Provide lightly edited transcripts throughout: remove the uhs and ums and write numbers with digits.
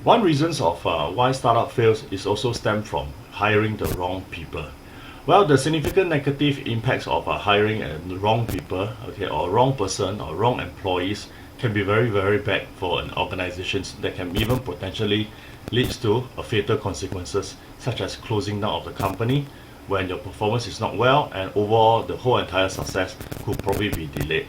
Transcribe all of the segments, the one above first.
One reasons of why startup fails is also stem from hiring the wrong people. Well, the significant negative impacts of hiring the wrong people, okay, or wrong person or wrong employees can be very, very bad for an organization that can even potentially leads to a fatal consequences such as closing down of the company when your performance is not well, and overall the whole entire success could probably be delayed.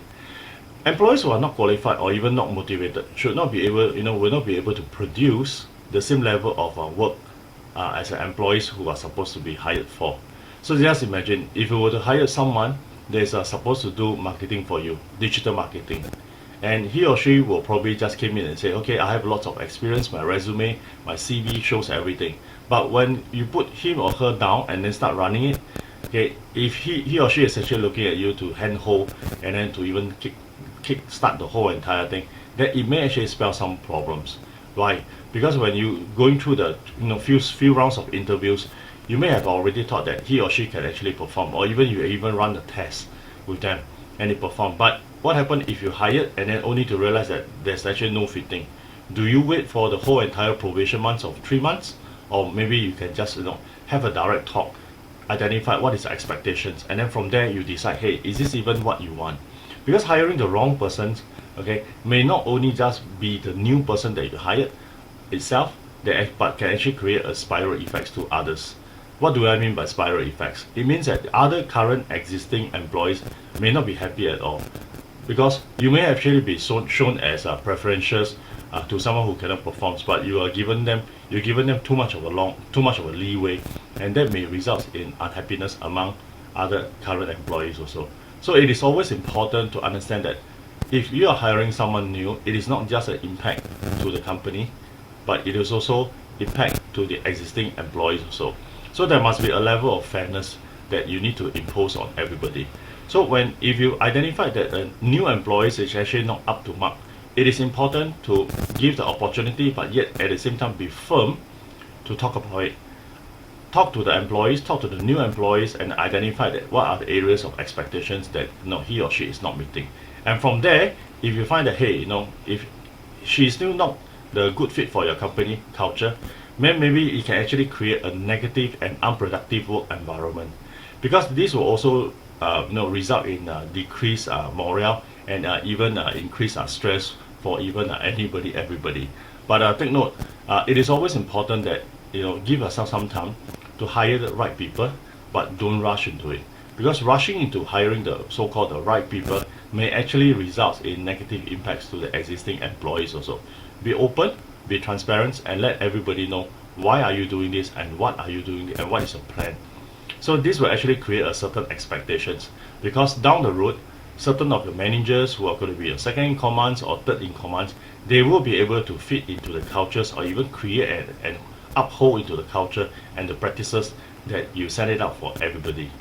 Employees who are not qualified or even not motivated should not be able, will not be able to produce the same level of work as employees who are supposed to be hired for. So just imagine if you were to hire someone that is supposed to do marketing for you, digital marketing, and he or she will probably just came in and say, okay, I have lots of experience, my resume, my CV shows everything. But when you put him or her down and then start running it, okay, if he or she is actually looking at you to handhold and then to even kick start the whole entire thing, then it may actually spell some problems. Why? Because when you going through the few rounds of interviews, you may have already thought that he or she can actually perform, or even you even run the test with them and they perform. But what happens if you hired and then only to realize that there's actually no fitting? Do you wait for the whole entire probation months of 3 months, or maybe you can just have a direct talk, identify what is the expectations, and then from there you decide, hey, is this even what you want? Because hiring the wrong persons, okay, may not only just be the new person that you hired itself, but can actually create a spiral effects to others. What do I mean by spiral effects? It means that the other current existing employees may not be happy at all, because you may actually be shown as preferential to someone who cannot perform, but you're given them too much of a leeway, and that may result in unhappiness among other current employees also. So it is always important to understand that if you are hiring someone new, it is not just an impact to the company, but it is also impact to the existing employees also. So there must be a level of fairness that you need to impose on everybody. So if you identify that a new employees is actually not up to mark, it is important to give the opportunity, but yet at the same time be firm to talk about it. Talk to the employees, talk to the new employees, and identify that what are the areas of expectations that he or she is not meeting. And from there, if you find that, hey, if she is still not the good fit for your company culture, then maybe it can actually create a negative and unproductive work environment, because this will also result in decreased morale and even increased stress for even everybody. But take note, it is always important that give yourself some time to hire the right people, but don't rush into it, because rushing into hiring the so-called the right people may actually result in negative impacts to the existing employees also. Be open, be transparent, and let everybody know why are you doing this and what are you doing and what is your plan. So this will actually create a certain expectations, because down the road, certain of the managers who are going to be a second in commands or third in commands, they will be able to fit into the cultures or even create and uphold into the culture and the practices that you set it up for everybody.